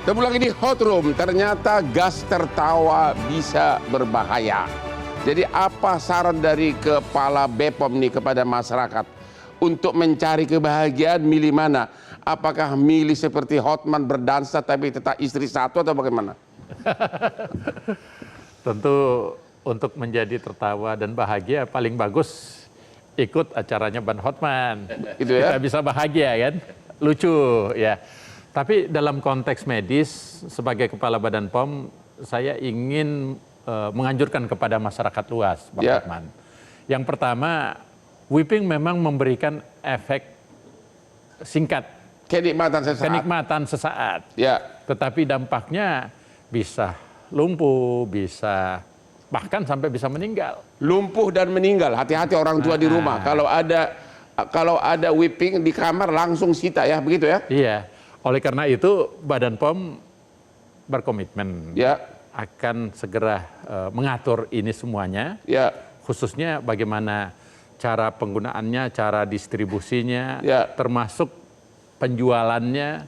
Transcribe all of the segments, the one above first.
Kita pulang ini Hot Room, ternyata gas tertawa bisa berbahaya. Jadi apa saran dari Kepala BPOM nih kepada masyarakat untuk mencari kebahagiaan, milih mana? Apakah milih seperti Hotman berdansa tapi tetap istri satu atau bagaimana? Tentu untuk menjadi tertawa dan bahagia paling bagus ikut acaranya Ban Hotman. Itu ya? Kita bisa bahagia kan? Lucu ya. Tapi dalam konteks medis sebagai Kepala Badan POM saya ingin menganjurkan kepada masyarakat luas, Bang Hotman. Yang pertama, whipping memang memberikan efek singkat. Kenikmatan sesaat. Kenikmatan sesaat. Ya. Tetapi dampaknya bisa lumpuh, bisa bahkan sampai bisa meninggal. Lumpuh dan meninggal. Hati-hati orang tua di rumah. Kalau ada whipping di kamar langsung sita ya, begitu ya? Iya. Oleh karena itu Badan POM berkomitmen akan segera mengatur ini semuanya. Ya. Khususnya bagaimana cara penggunaannya, cara distribusinya, termasuk penjualannya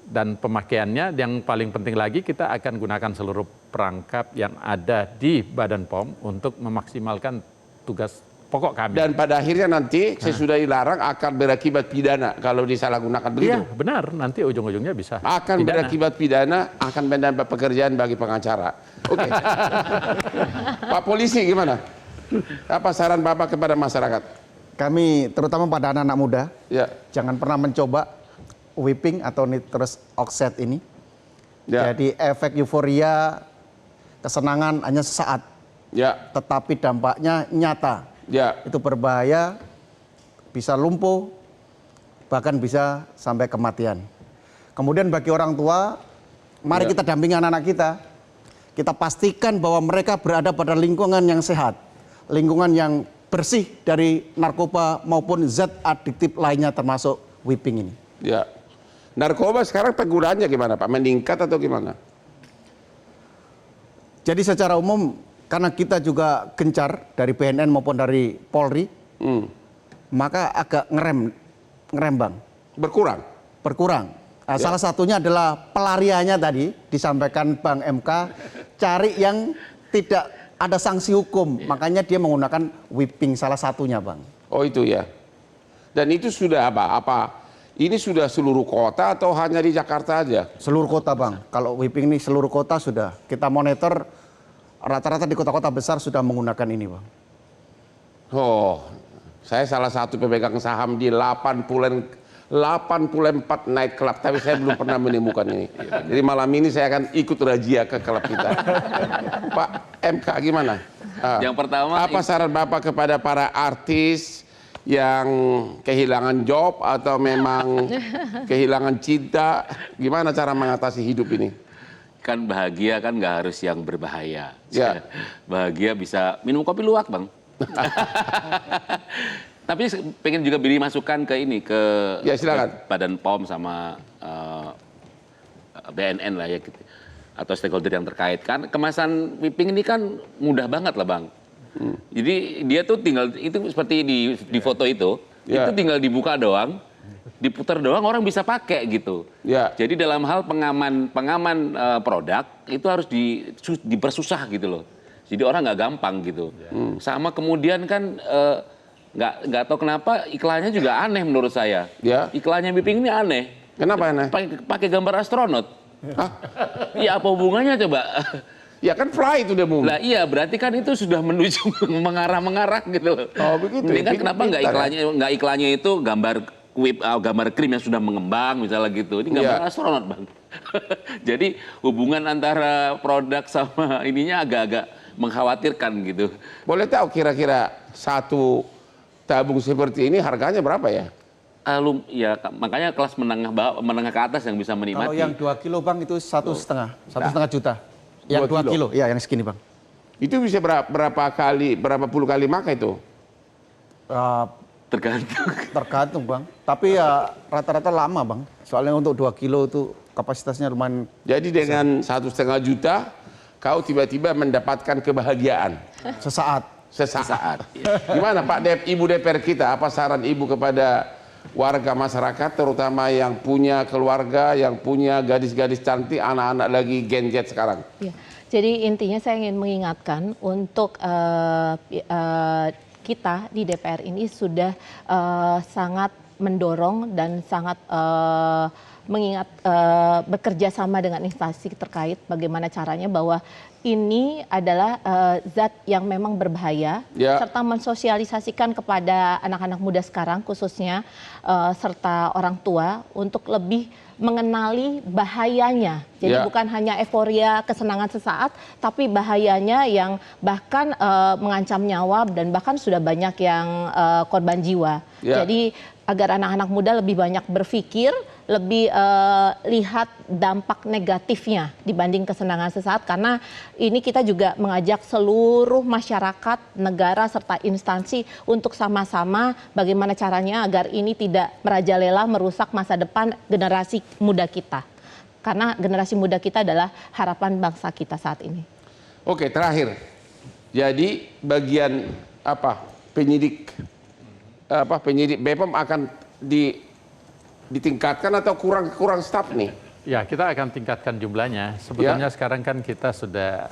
dan pemakaiannya. Yang paling penting lagi kita akan gunakan seluruh perangkap yang ada di Badan POM untuk memaksimalkan tugas pokok kami. Dan pada akhirnya nanti sesudah dilarang akan berakibat pidana kalau disalahgunakan begitu? Iya benar, nanti ujung-ujungnya bisa akan pidana. Berakibat pidana, akan menambah pekerjaan bagi pengacara. Oke. Pak Polisi gimana? Apa saran Bapak kepada masyarakat? Kami terutama pada anak-anak muda, jangan pernah mencoba whipping atau nitrous oxide ini. Jadi efek euforia, kesenangan hanya sesaat. Tetapi dampaknya nyata. Itu berbahaya, bisa lumpuh, bahkan bisa sampai kematian. Kemudian bagi orang tua, mari kita dampingi anak-anak kita. Kita pastikan bahwa mereka berada pada lingkungan yang sehat, lingkungan yang bersih dari narkoba maupun zat adiktif lainnya termasuk whipping ini. Ya. Narkoba sekarang penggunaannya gimana Pak? Meningkat atau gimana? Jadi secara umum karena kita juga gencar dari BNN maupun dari Polri, maka agak ngerem Bang. Berkurang? Berkurang. Nah, salah satunya adalah pelariannya tadi, disampaikan Bang MK, cari yang tidak ada sanksi hukum. Makanya dia menggunakan whipping salah satunya Bang. Oh itu ya. Dan itu sudah apa? Ini sudah seluruh kota atau hanya di Jakarta aja? Seluruh kota Bang. Kalau whipping ini seluruh kota sudah. Kita monitor rata-rata di kota-kota besar sudah menggunakan ini Bang. Oh, saya salah satu pemegang saham di 84 night club, tapi saya belum pernah menemukan ini. Jadi malam ini saya akan ikut razia ke klub kita. Pak MK gimana? Yang pertama, apa saran Bapak kepada para artis yang kehilangan job atau memang kehilangan cinta? Gimana cara mengatasi hidup ini? Kan bahagia kan nggak harus yang berbahaya. Bahagia bisa minum kopi luwak Bang. Tapi pengen juga beri masukan ke ini, ke Badan POM sama BNN lah ya gitu. Atau stakeholder yang terkait. Kan kemasan whipping ini kan mudah banget lah Bang. Jadi dia tuh tinggal, itu seperti di foto itu tinggal dibuka doang, diputar doang orang bisa pakai gitu. Jadi dalam hal pengaman produk itu harus dipersusah gitu loh. Jadi orang nggak gampang gitu. Sama kemudian kan nggak tahu kenapa iklannya juga aneh menurut saya. Iklannya whipping ini aneh. Kenapa aneh? Pakai gambar astronot. Ya apa hubungannya coba? Ya kan fly itu dia mau. Lah iya berarti kan itu sudah menuju mengarah gitu loh. Oh begitu. Ini kan kenapa nggak iklannya itu gambar krim yang sudah mengembang misalnya gitu. Ini gambar astronot Bang. Jadi hubungan antara produk sama ininya agak-agak mengkhawatirkan gitu. Boleh tahu kira-kira satu tabung seperti ini harganya berapa ya? Ya makanya kelas menengah ke atas yang bisa menikmati. Kalau yang 2 kilo Bang itu 1,5 juta. Yang 2 kilo, ya yang segini Bang. Itu bisa berapa puluh kali makan itu? Tergantung Bang. Tapi ya rata-rata lama Bang. Soalnya untuk 2 kilo itu kapasitasnya lumayan. Jadi dengan 1,5 juta, kau tiba-tiba mendapatkan kebahagiaan. Sesaat. Gimana Pak Ibu DPR kita, apa saran Ibu kepada warga masyarakat, terutama yang punya keluarga, yang punya gadis-gadis cantik, anak-anak lagi Gen Z sekarang? Ya, jadi intinya saya ingin mengingatkan untuk kita di DPR ini sudah sangat mendorong dan sangat bekerja sama dengan instansi terkait bagaimana caranya bahwa ini adalah zat yang memang berbahaya, serta mensosialisasikan kepada anak-anak muda sekarang khususnya serta orang tua untuk lebih mengenali bahayanya. Jadi bukan hanya euforia kesenangan sesaat, tapi bahayanya yang bahkan mengancam nyawa dan bahkan sudah banyak yang korban jiwa. Jadi agar anak-anak muda lebih banyak berpikir, lebih lihat dampak negatifnya dibanding kesenangan sesaat, karena ini kita juga mengajak seluruh masyarakat, negara serta instansi untuk sama-sama bagaimana caranya agar ini tidak merajalela merusak masa depan generasi muda kita. Karena generasi muda kita adalah harapan bangsa kita saat ini. Oke, terakhir. Jadi bagian penyidik BPOM akan ditingkatkan atau kurang staf nih? Ya, kita akan tingkatkan jumlahnya. Sebetulnya sekarang kan kita sudah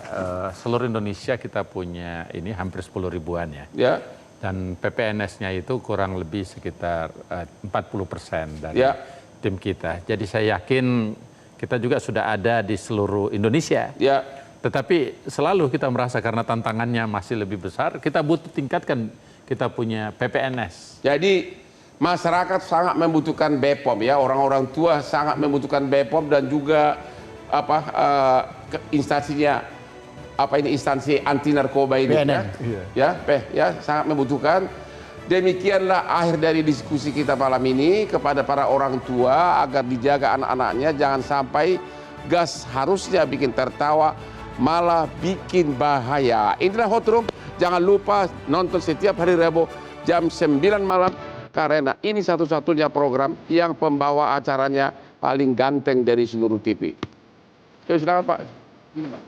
seluruh Indonesia kita punya ini hampir 10 ribuan ya. Dan PPNS-nya itu kurang lebih sekitar 40% dari tim kita. Jadi saya yakin kita juga sudah ada di seluruh Indonesia. Tetapi selalu kita merasa karena tantangannya masih lebih besar, kita butuh tingkatkan kita punya PPNS. Jadi masyarakat sangat membutuhkan BPOM ya, orang-orang tua sangat membutuhkan BPOM dan juga instansinya instansi anti narkoba ini sangat membutuhkan. Demikianlah akhir dari diskusi kita malam ini kepada para orang tua agar dijaga anak-anaknya, jangan sampai gas harusnya bikin tertawa malah bikin bahaya. Inilah Hot Room. Jangan lupa nonton setiap hari Rabu jam 9 malam karena ini satu-satunya program yang pembawa acaranya paling ganteng dari seluruh TV. Oke, silakan Pak. Ini, Pak.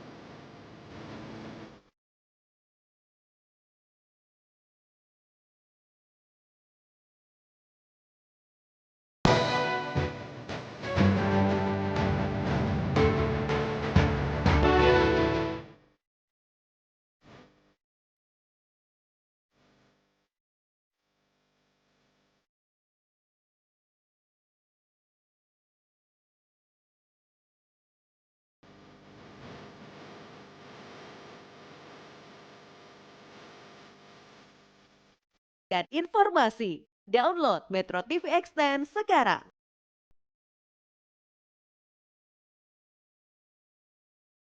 Dan informasi. Download Metro TV Extend sekarang.